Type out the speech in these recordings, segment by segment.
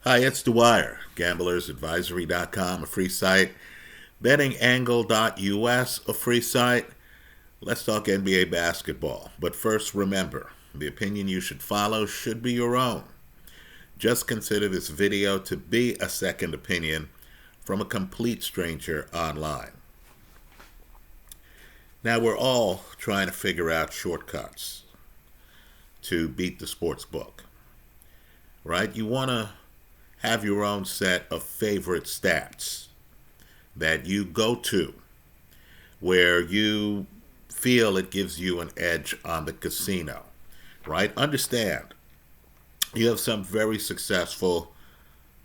Hi, it's Dwyer, gamblersadvisory.com, a free site, bettingangle.us, a free site. Let's talk NBA basketball. But first, remember, the opinion you should follow should be your own. Just consider this video to be a second opinion from a complete stranger online. Now, we're all trying to figure out shortcuts to beat the sports book, right? You want to have your own set of favorite stats that you go to where you feel it gives you an edge on the casino, right? Understand, you have some very successful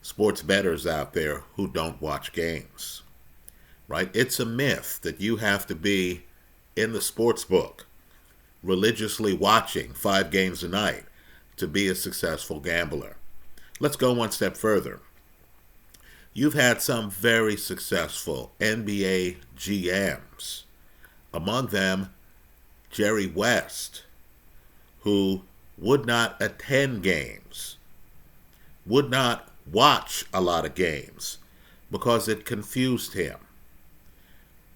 sports bettors out there who don't watch games, right? It's a myth that you have to be in the sports book religiously watching 5 games a night to be a successful gambler. Let's go one step further. You've had some very successful NBA GMs, among them Jerry West, who would not attend games, would not watch a lot of games because it confused him,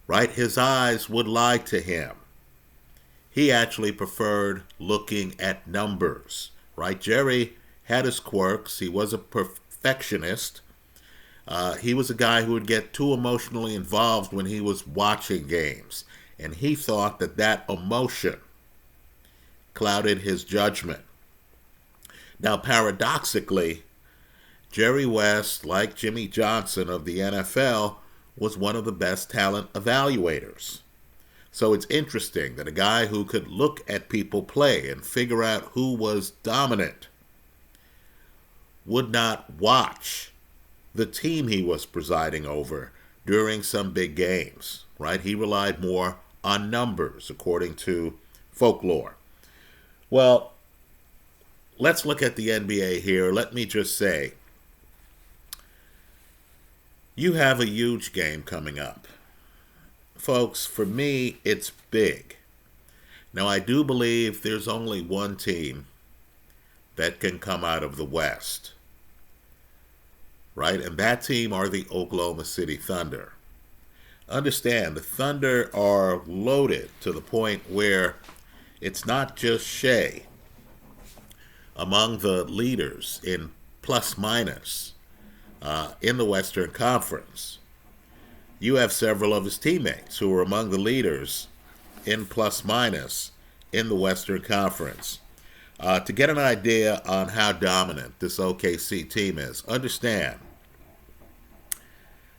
right? His eyes would lie to him. He actually preferred looking at numbers, right? Jerry had his quirks. He was a perfectionist. He was a guy who would get too emotionally involved when he was watching games. And he thought that that emotion clouded his judgment. Now, paradoxically, Jerry West, like Jimmy Johnson of the NFL, was one of the best talent evaluators. So it's interesting that a guy who could look at people play and figure out who was dominant would not watch the team he was presiding over during some big games, right? He relied more on numbers, according to folklore. Well, let's look at the NBA here. Let me just say, you have a huge game coming up. Folks, for me, it's big. Now, I do believe there's only one team that can come out of the West, right? And that team are the Oklahoma City Thunder. Understand, the Thunder are loaded to the point where it's not just Shea among the leaders in plus minus in the Western Conference. You have several of his teammates who are among the leaders in plus minus in the Western Conference. To get an idea on how dominant this OKC team is, understand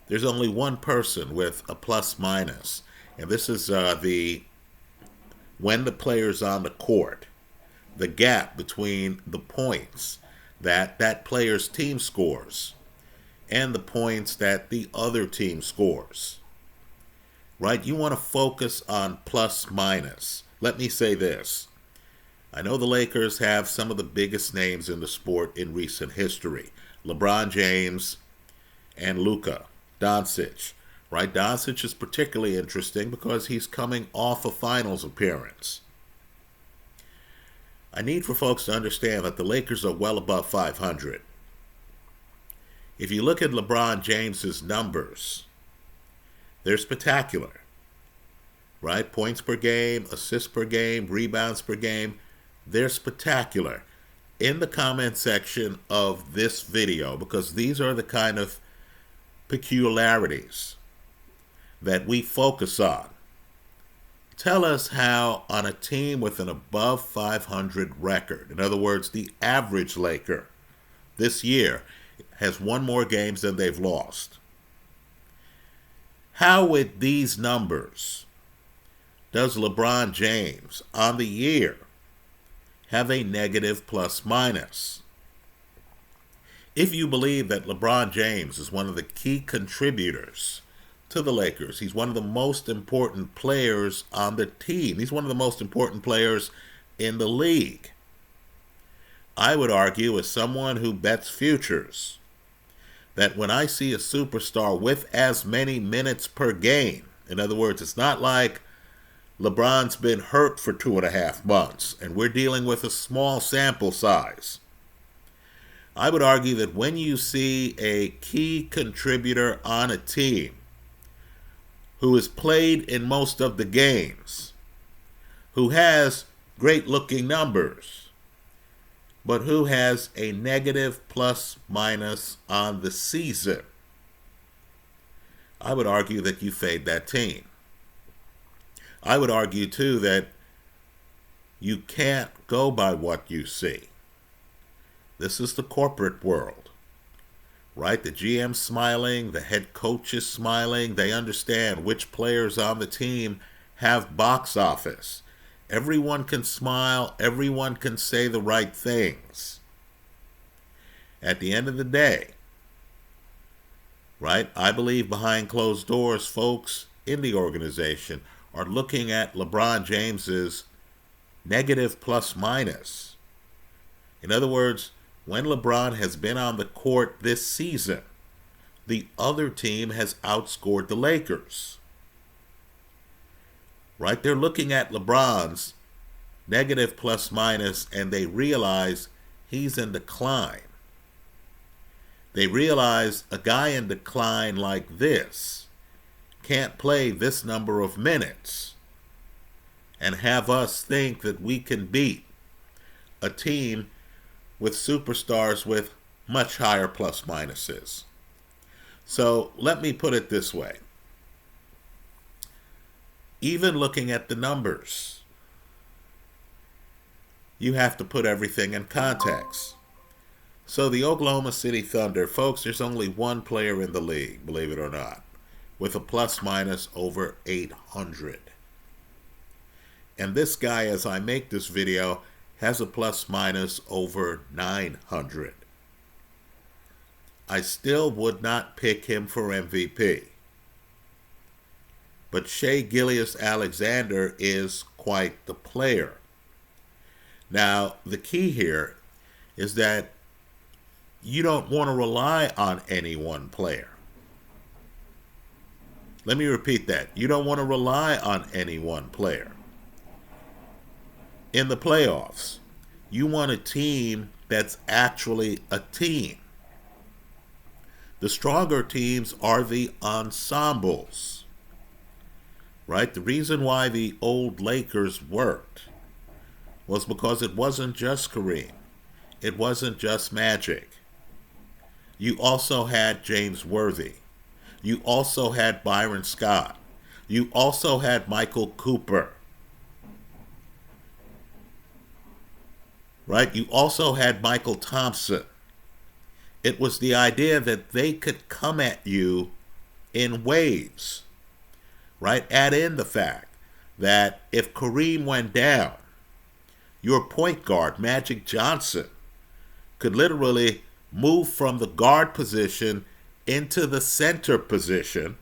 there's only one person with a plus minus, and this is when the player's on the court, the gap between the points that player's team scores and the points that the other team scores, right? You want to focus on plus minus. Let me say this. I know the Lakers have some of the biggest names in the sport in recent history. LeBron James and Luka Doncic, right? Doncic is particularly interesting because he's coming off a finals appearance. I need for folks to understand that the Lakers are well above 500. If you look at LeBron James's numbers, they're spectacular, right? Points per game, assists per game, rebounds per game, they're spectacular. In the comment section of this video, because these are the kind of peculiarities that we focus on, tell us how on a team with an above 500 record, in other words, the average Laker this year has won more games than they've lost. How with these numbers does LeBron James on the year have a negative plus minus? If you believe that LeBron James is one of the key contributors to the Lakers, he's one of the most important players on the team, he's one of the most important players in the league, I would argue, as someone who bets futures, that when I see a superstar with as many minutes per game, in other words, it's not like LeBron's been hurt for 2.5 months and we're dealing with a small sample size. I would argue that when you see a key contributor on a team who has played in most of the games, who has great looking numbers, but who has a negative plus minus on the season, I would argue that you fade that team. I would argue too that you can't go by what you see. This is the corporate world, right? The GM's smiling, the head coach is smiling. They understand which players on the team have box office. Everyone can smile. Everyone can say the right things. At the end of the day, right, I believe behind closed doors, folks in the organization are looking at LeBron James's negative plus minus. In other words, when LeBron has been on the court this season, the other team has outscored the Lakers. Right? They're looking at LeBron's negative plus minus and they realize he's in decline. They realize a guy in decline like this can't play this number of minutes and have us think that we can beat a team with superstars with much higher plus minuses. So let me put it this way. Even looking at the numbers, you have to put everything in context. So the Oklahoma City Thunder, folks, there's only one player in the league, believe it or not, with a plus minus over 800. And this guy, as I make this video, has a plus minus over 900. I still would not pick him for MVP. But Shai Gilgeous-Alexander is quite the player. Now, the key here is that you don't want to rely on any one player. Let me repeat that. You don't want to rely on any one player. In the playoffs, you want a team that's actually a team. The stronger teams are the ensembles, right? The reason why the old Lakers worked was because it wasn't just Kareem. It wasn't just Magic. You also had James Worthy. You also had Byron Scott. You also had Michael Cooper. Right? You also had Michael Thompson. It was the idea that they could come at you in waves. Right? Add in the fact that if Kareem went down, your point guard, Magic Johnson, could literally move from the guard position into the center position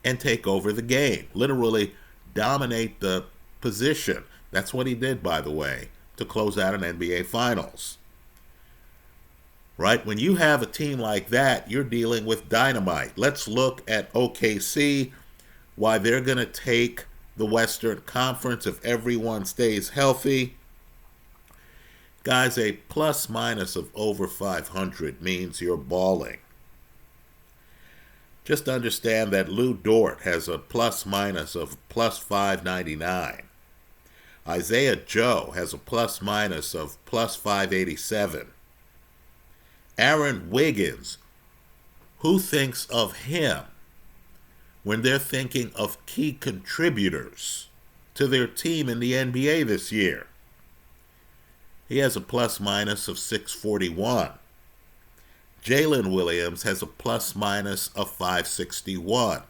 and take over the game. Literally dominate the position. That's what he did, by the way, to close out an NBA Finals. Right? When you have a team like that, you're dealing with dynamite. Let's look at OKC, why they're going to take the Western Conference if everyone stays healthy. Guys, a plus minus of over 500 means you're balling. Just understand that Lou Dort has a plus minus of plus 599. Isaiah Joe has a plus minus of plus 587. Aaron Wiggins, who thinks of him when they're thinking of key contributors to their team in the NBA this year? He has a plus minus of 641. Jalen Williams has a plus minus of 561.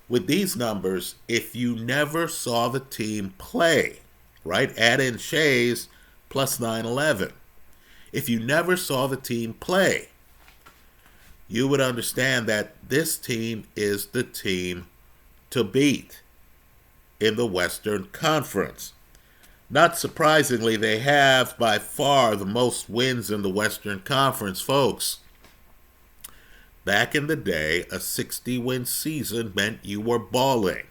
With these numbers, if you never saw the team play, right, add in Shai's plus 911. If you never saw the team play, you would understand that this team is the team to beat in the Western Conference. Not surprisingly, they have by far the most wins in the Western Conference, folks. Back in the day, a 60-win season meant you were balling.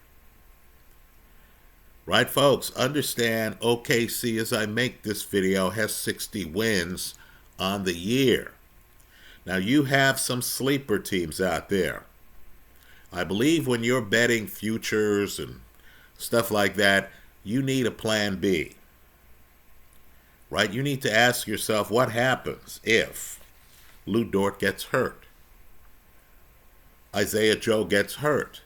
Right, folks? Understand OKC, as I make this video, has 60 wins on the year. Now, you have some sleeper teams out there. I believe when you're betting futures and stuff like that, you need a plan B. Right? You need to ask yourself, what happens if Lou Dort gets hurt? Isaiah Joe gets hurt?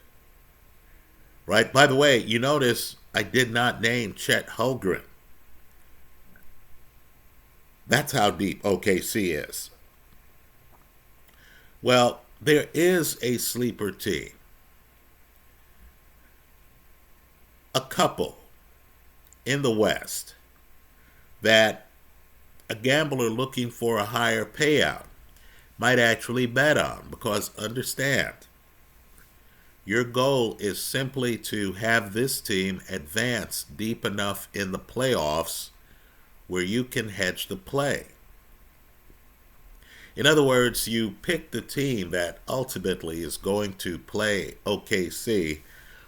Right? By the way, you notice I did not name Chet Holmgren. That's how deep OKC is. Well, there is a sleeper team. A couple in the West that a gambler looking for a higher payout might actually bet on, because understand, your goal is simply to have this team advance deep enough in the playoffs where you can hedge the play. In other words, you pick the team that ultimately is going to play OKC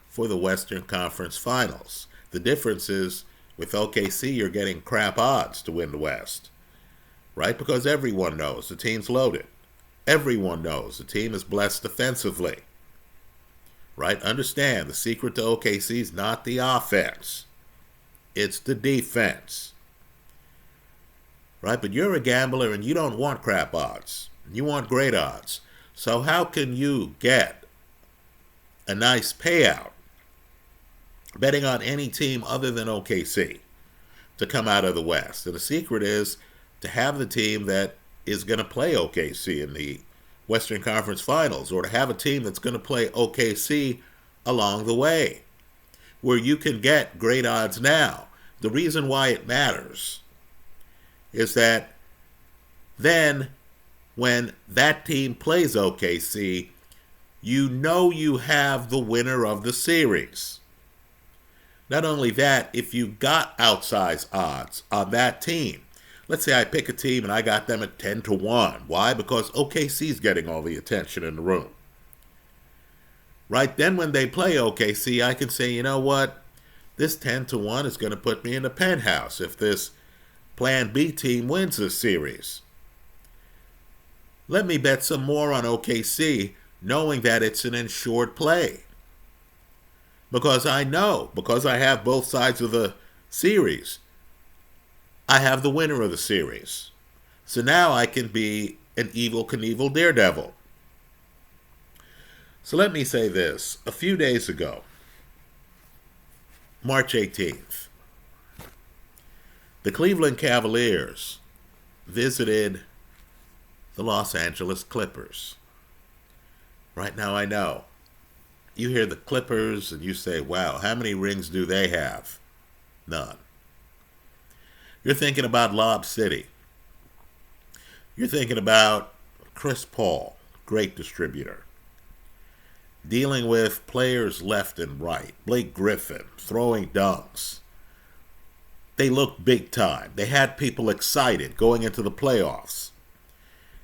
for the Western Conference Finals. The difference is, with OKC, you're getting crap odds to win the West, right? Because everyone knows the team's loaded. Everyone knows the team is blessed defensively, right? Understand, the secret to OKC is not the offense. It's the defense, right? But you're a gambler and you don't want crap odds. You want great odds. So how can you get a nice payout betting on any team other than OKC to come out of the West? And the secret is to have the team that is going to play OKC in the Western Conference Finals, or to have a team that's going to play OKC along the way, where you can get great odds now. The reason why it matters is that then when that team plays OKC, you know you have the winner of the series. Not only that, if you got outsized odds on that team, let's say I pick a team and I got them at 10 to 1. Why? Because OKC's getting all the attention in the room. Right? Then when they play OKC, I can say, you know what? This 10 to 1 is going to put me in the penthouse if this Plan B team wins this series. Let me bet some more on OKC, knowing that it's an insured play. Because I know, because I have both sides of the series, I have the winner of the series. So now I can be an Evel Knievel daredevil. So let me say this. A few days ago, March 18th, the Cleveland Cavaliers visited the Los Angeles Clippers. Right now I know. You hear the Clippers and you say, wow, how many rings do they have? None. You're thinking about Lob City. You're thinking about Chris Paul, great distributor, dealing with players left and right. Blake Griffin throwing dunks. They looked big time. They had people excited going into the playoffs.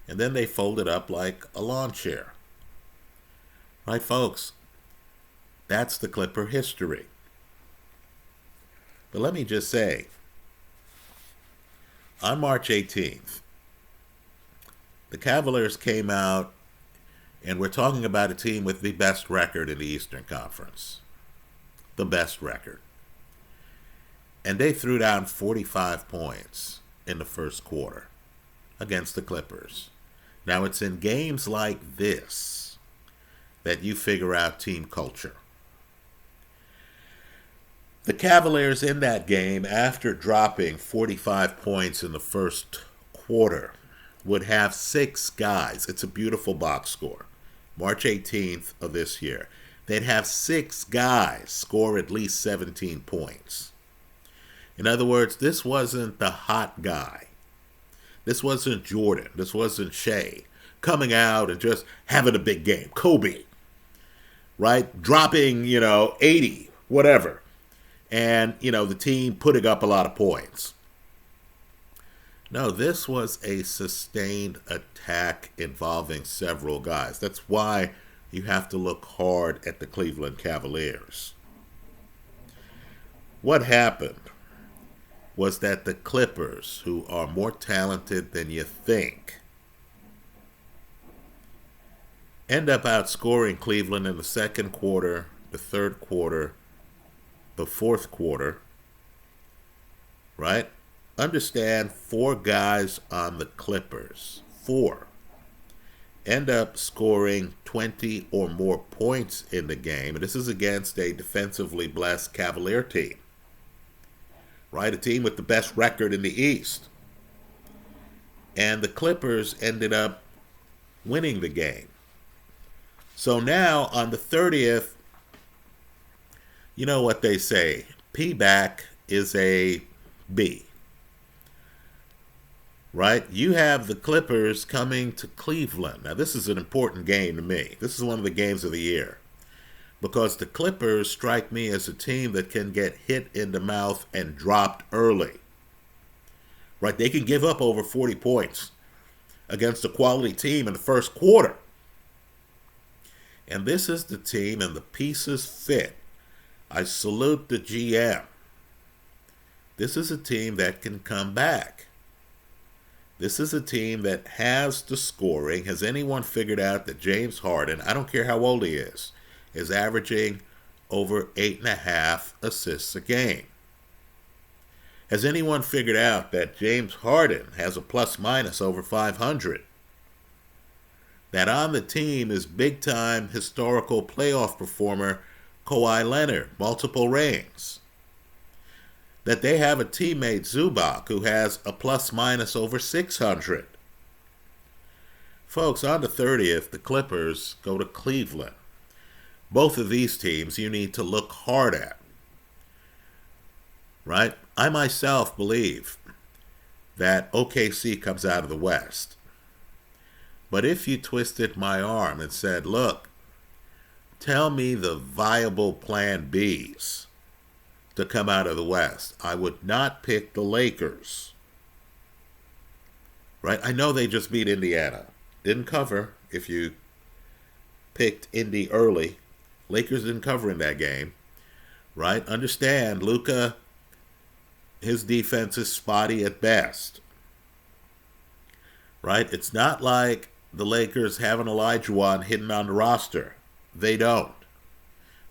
And then they folded up like a lawn chair. Right, folks? That's the Clipper history. But let me just say, on March 18th, the Cavaliers came out, and we're talking about a team with the best record in the Eastern Conference. The best record. And they threw down 45 points in the first quarter against the Clippers. Now, it's in games like this that you figure out team culture. The Cavaliers in that game, after dropping 45 points in the first quarter, would have 6 guys. It's a beautiful box score. March 18th of this year. They'd have 6 guys score at least 17 points. In other words, this wasn't the hot guy. This wasn't Jordan. This wasn't Shea coming out and just having a big game. Kobe, right? Dropping, 80, whatever. And, the team putting up a lot of points. No, this was a sustained attack involving several guys. That's why you have to look hard at the Cleveland Cavaliers. What happened was that the Clippers, who are more talented than you think, end up outscoring Cleveland in the second quarter, the third quarter, the fourth quarter, right? Understand, 4 guys on the Clippers, 4, end up scoring 20 or more points in the game. And this is against a defensively blessed Cavalier team, right? A team with the best record in the East. And the Clippers ended up winning the game. So now on the 30th, you know what they say, P back is a B. Right? You have the Clippers coming to Cleveland. Now, this is an important game to me. This is one of the games of the year. Because the Clippers strike me as a team that can get hit in the mouth and dropped early. Right? They can give up over 40 points against a quality team in the first quarter. And this is the team, and the pieces fit. I salute the GM. This is a team that can come back. This is a team that has the scoring. Has anyone figured out that James Harden, I don't care how old he is averaging over 8.5 assists a game? Has anyone figured out that James Harden has a plus-minus over 500? That on the team is big-time historical playoff performer Kawhi Leonard, multiple rings. That they have a teammate, Zubac, who has a plus-minus over 600. Folks, on the 30th, the Clippers go to Cleveland. Both of these teams you need to look hard at. Right? I myself believe that OKC comes out of the West. But if you twisted my arm and said, look, tell me the viable plan Bs to come out of the West, I would not pick the Lakers. Right? I know they just beat Indiana. Didn't cover if you picked Indy early. Lakers didn't cover in that game. Right? Understand, Luka, his defense is spotty at best. Right? It's not like the Lakers have an Elijah hidden on the roster. They don't.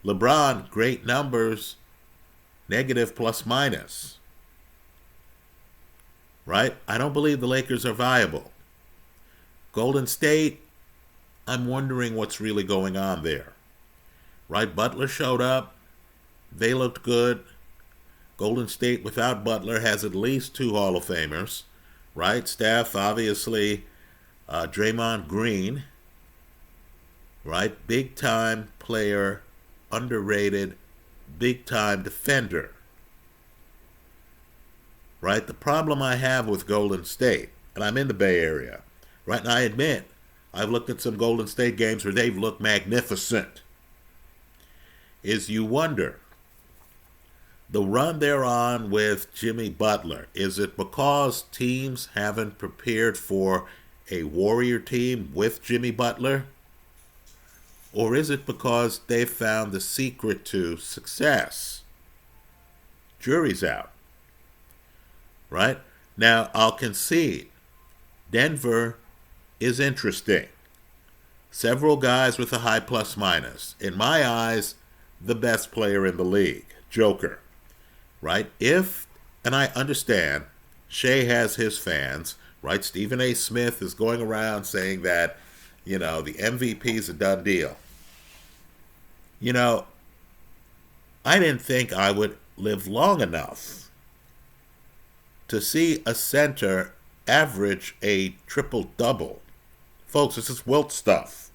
LeBron, great numbers, negative plus-minus. Right? I don't believe the Lakers are viable. Golden State, I'm wondering what's really going on there. Right? Butler showed up. They looked good. Golden State without Butler has at least 2 Hall of Famers. Right? Steph, obviously, Draymond Green. Right? Big-time player, underrated, big-time defender. Right? The problem I have with Golden State, and I'm in the Bay Area, right? And I admit, I've looked at some Golden State games where they've looked magnificent, is you wonder, the run they're on with Jimmy Butler, is it because teams haven't prepared for a Warrior team with Jimmy Butler? Or is it because they've found the secret to success? Jury's out. Right? Now, I'll concede, Denver is interesting. Several guys with a high plus-minus. In my eyes, the best player in the league, Joker. Right? And I understand, Shea has his fans, right? Stephen A. Smith is going around saying that, the MVP is a done deal. I didn't think I would live long enough to see a center average a triple-double. Folks, this is Wilt stuff.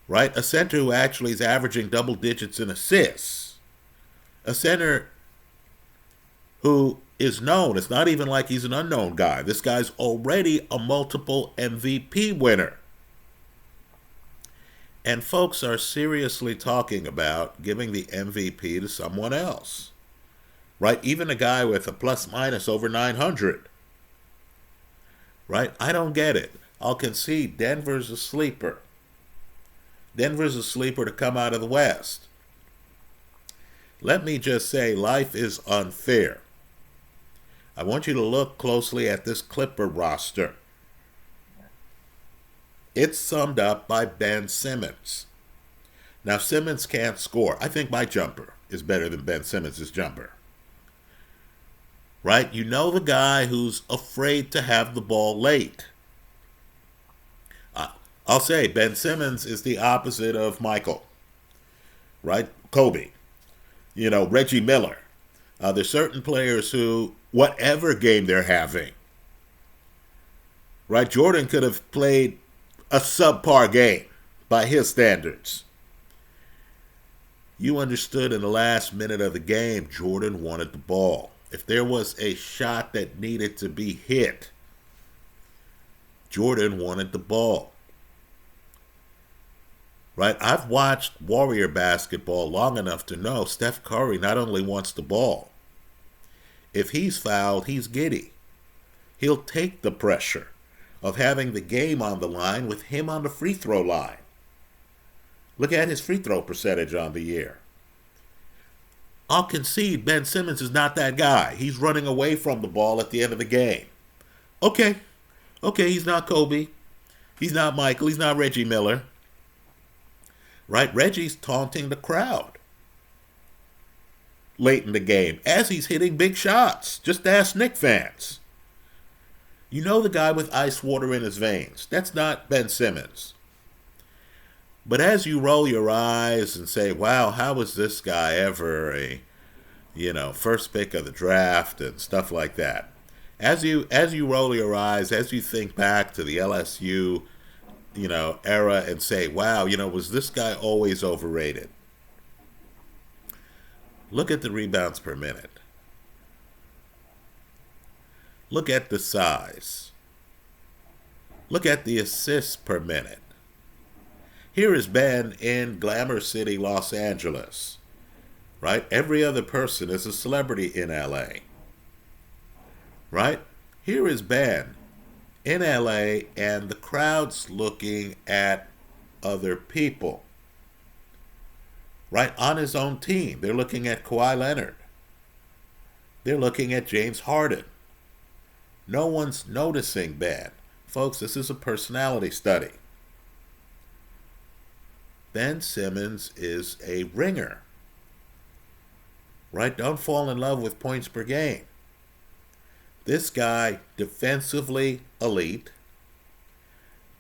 Right? A center who actually is averaging double digits in assists. A center who is known. It's not even like he's an unknown guy. This guy's already a multiple MVP winner. And folks are seriously talking about giving the MVP to someone else. Right? Even a guy with a plus-minus over 900. Right? I don't get it. I'll concede Denver's a sleeper. Denver's a sleeper to come out of the West. Let me just say, life is unfair. I want you to look closely at this Clipper roster. It's summed up by Ben Simmons. Now, Simmons can't score. I think my jumper is better than Ben Simmons' jumper. Right? You know the guy who's afraid to have the ball late. I'll say Ben Simmons is the opposite of Michael. Right? Kobe. Reggie Miller. There's certain players who, whatever game they're having, right? Jordan could have played a subpar game by his standards. You understood in the last minute of the game, Jordan wanted the ball. If there was a shot that needed to be hit, Jordan wanted the ball. Right? I've watched Warrior basketball long enough to know Steph Curry not only wants the ball. If he's fouled, he's giddy. He'll take the pressure of having the game on the line with him on the free throw line. Look at his free throw percentage on the year. I'll concede Ben Simmons is not that guy. He's running away from the ball at the end of the game. Okay, he's not Kobe. He's not Michael. He's not Reggie Miller. Right? Reggie's taunting the crowd late in the game as he's hitting big shots. Just ask Knicks fans. You know the guy with ice water in his veins. That's not Ben Simmons. But as you roll your eyes and say, wow, how was this guy ever a, first pick of the draft and stuff like that. As you roll your eyes, as you think back to the LSU, era and say, wow, was this guy always overrated? Look at the rebounds per minute. Look at the size. Look at the assists per minute. Here is Ben in Glamour City, Los Angeles. Right? Every other person is a celebrity in LA. Right? Here is Ben in LA and the crowd's looking at other people. Right? On his own team. They're looking at Kawhi Leonard. They're looking at James Harden. No one's noticing Ben. Folks, this is a personality study. Ben Simmons is a ringer. Right? Don't fall in love with points per game. This guy, defensively elite.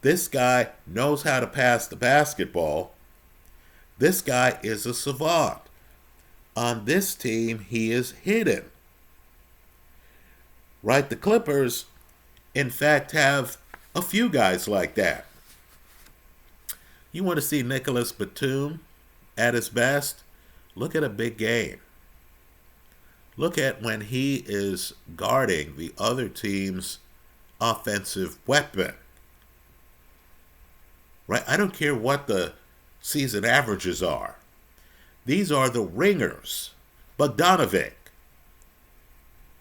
This guy knows how to pass the basketball. This guy is a savant. On this team, he is hidden. Right? The Clippers, in fact, have a few guys like that. You want to see Nicholas Batum at his best? Look at a big game. Look at when he is guarding the other team's offensive weapon. Right? I don't care what the season averages are. These are the ringers. Bogdanovic.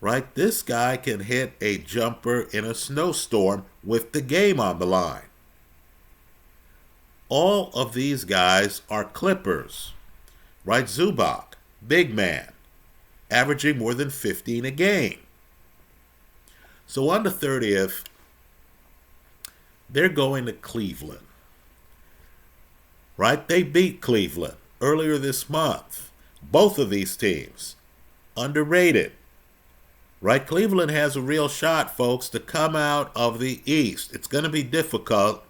Right? This guy can hit a jumper in a snowstorm with the game on the line. All of these guys are Clippers. Right? Zubac, big man, averaging more than 15 a game. So on the 30th, they're going to Cleveland. Right? They beat Cleveland earlier this month. Both of these teams, underrated. Right? Cleveland has a real shot, folks, to come out of the East. It's going to be difficult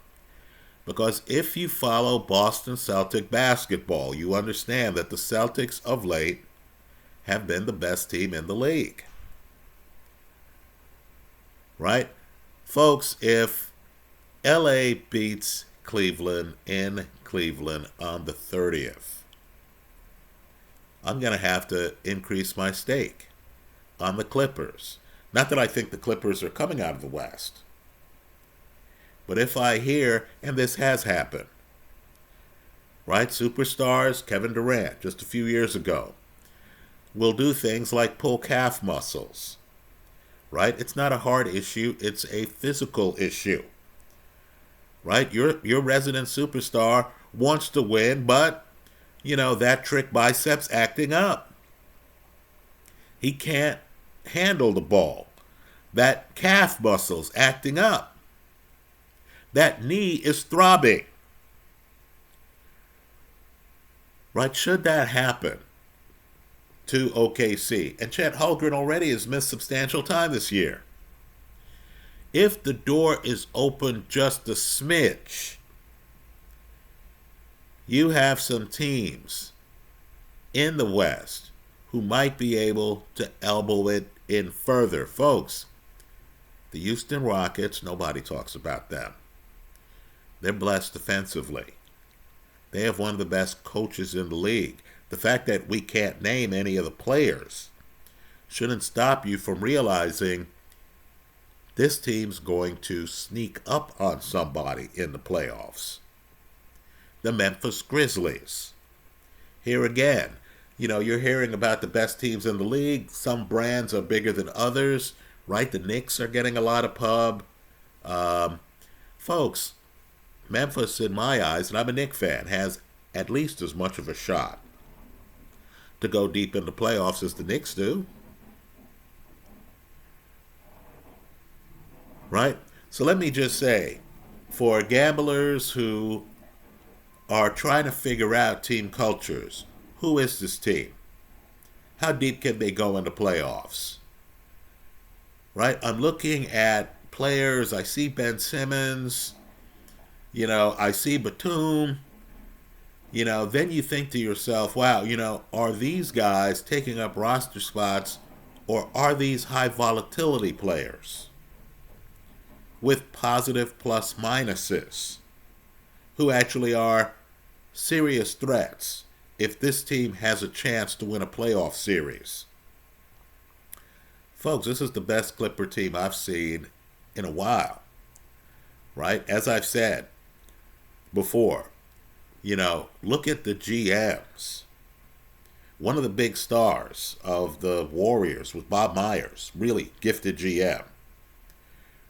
because if you follow Boston Celtic basketball, you understand that the Celtics of late have been the best team in the league. Right? Folks, if LA beats Cleveland in Cleveland on the 30th, I'm going to have to increase my stake on the Clippers. Not that I think the Clippers are coming out of the West. But if I hear, and this has happened, right? Superstars, Kevin Durant, just a few years ago, will do things like pull calf muscles. Right? It's not a heart issue, it's a physical issue. Right? Your resident superstar wants to win, but, that trick biceps acting up. He can't handle the ball. That calf muscle's acting up. That knee is throbbing. Right? Should that happen to OKC? And Chet Holmgren already has missed substantial time this year. If the door is open just a smidge, you have some teams in the West who might be able to elbow it in further. Folks, the Houston Rockets, nobody talks about them. They're blessed defensively. They have one of the best coaches in the league. The fact that we can't name any of the players shouldn't stop you from realizing this team's going to sneak up on somebody in the playoffs. The Memphis Grizzlies. Here again, you're hearing about the best teams in the league. Some brands are bigger than others, right? The Knicks are getting a lot of pub. Folks, Memphis, in my eyes, and I'm a Knicks fan, has at least as much of a shot to go deep in the playoffs as the Knicks do. Right? So let me just say, for gamblers who are trying to figure out team cultures, who is this team? How deep can they go in the playoffs? Right? I'm looking at players. I see Ben Simmons. I see Batum. Then you think to yourself, wow, are these guys taking up roster spots, or are these high volatility players with positive plus minuses who actually are serious threats if this team has a chance to win a playoff series? Folks, this is the best Clipper team I've seen in a while, right? As I've said before, look at the GMs. One of the big stars of the Warriors was Bob Myers, really gifted GM,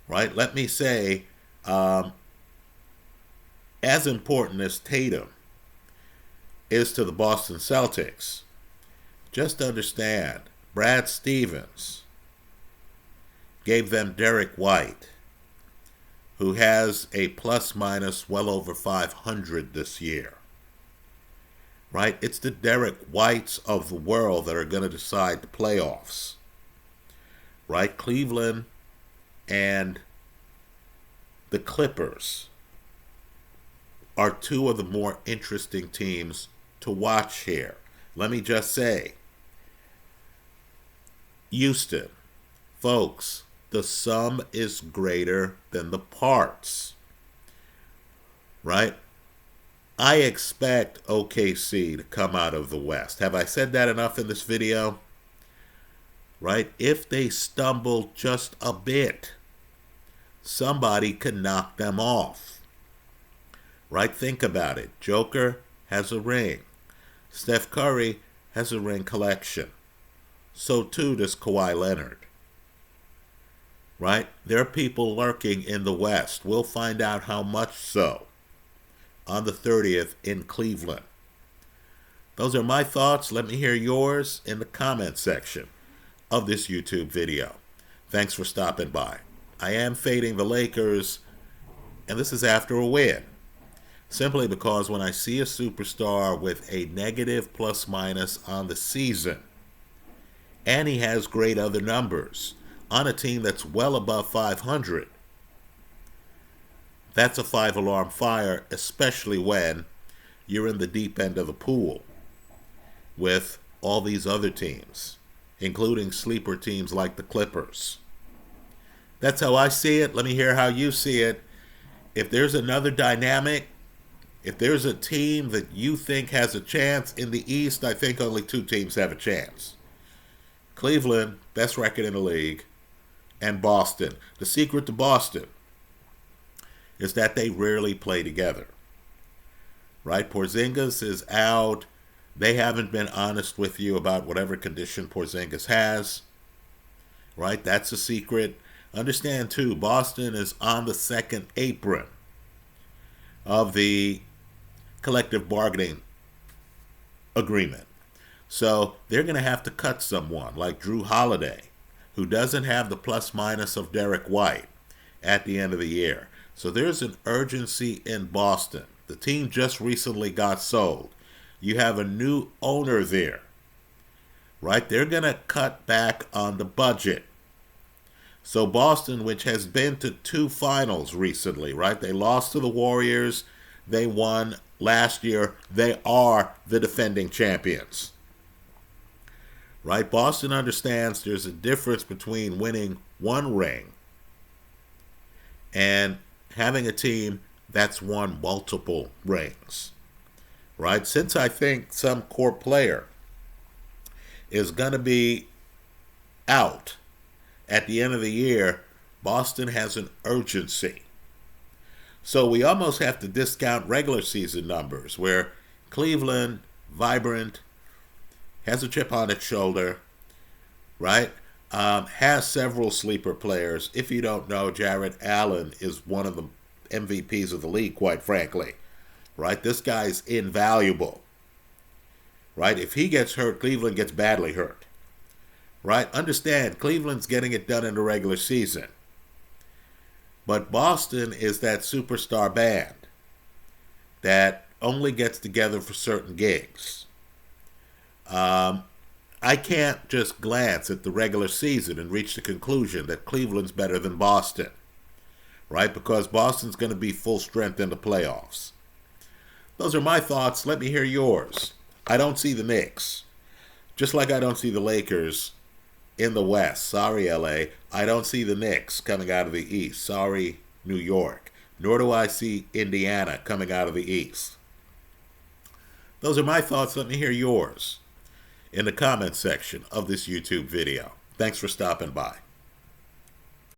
right? Let me say, as important as Tatum is to the Boston Celtics, just understand, Brad Stevens gave them Derek White, who has a plus minus well over 500 this year. Right? It's the Derek Whites of the world that are going to decide the playoffs. Right? Cleveland and the Clippers are two of the more interesting teams to watch here. Let me just say, Houston, folks, the sum is greater than the parts. Right? I expect OKC to come out of the West. Have I said that enough in this video? Right? If they stumble just a bit, somebody can knock them off. Right? Think about it. Joker has a ring. Steph Curry has a ring collection. So too does Kawhi Leonard. Right? There are people lurking in the West. We'll find out how much so on the 30th in Cleveland. Those are my thoughts. Let me hear yours in the comment section of this YouTube video. Thanks for stopping by. I am fading the Lakers, and this is after a win. Simply because when I see a superstar with a negative plus minus on the season, and he has great other numbers on a team that's well above 500, that's a 5-alarm fire, especially when you're in the deep end of the pool with all these other teams, including sleeper teams like the Clippers. That's how I see it. Let me hear how you see it. If there's another dynamic, if there's a team that you think has a chance in the East, I think only two teams have a chance. Cleveland, best record in the league, and Boston. The secret to Boston is that they rarely play together. Right? Porzingis is out. They haven't been honest with you about whatever condition Porzingis has. Right? That's a secret. Understand, too, Boston is on the second apron of the collective bargaining agreement. So they're going to have to cut someone like Drew Holiday, who doesn't have the plus minus of Derek White at the end of the year. So there's an urgency in Boston. The team just recently got sold. You have a new owner there, right? They're going to cut back on the budget. So Boston, which has been to 2 finals recently, right? They lost to the Warriors. They won last year. They are the defending champions, right? Boston understands there's a difference between winning 1 ring and having a team that's won multiple rings, right? Since I think some core player is going to be out at the end of the year, Boston has an urgency. So we almost have to discount regular season numbers where Cleveland, vibrant, has a chip on its shoulder, right? Has several sleeper players. If you don't know, Jarrett Allen is one of the MVPs of the league, quite frankly, right? This guy's invaluable, right? If he gets hurt, Cleveland gets badly hurt, right? Understand, Cleveland's getting it done in the regular season. But Boston is that superstar band that only gets together for certain gigs. I can't just glance at the regular season and reach the conclusion that Cleveland's better than Boston, right? Because Boston's going to be full strength in the playoffs. Those are my thoughts. Let me hear yours. I don't see the Knicks. Just like I don't see the Lakers in the West. Sorry, LA. I don't see the Knicks coming out of the East. Sorry, New York. Nor do I see Indiana coming out of the East. Those are my thoughts. Let me hear yours in the comments section of this YouTube video. Thanks for stopping by.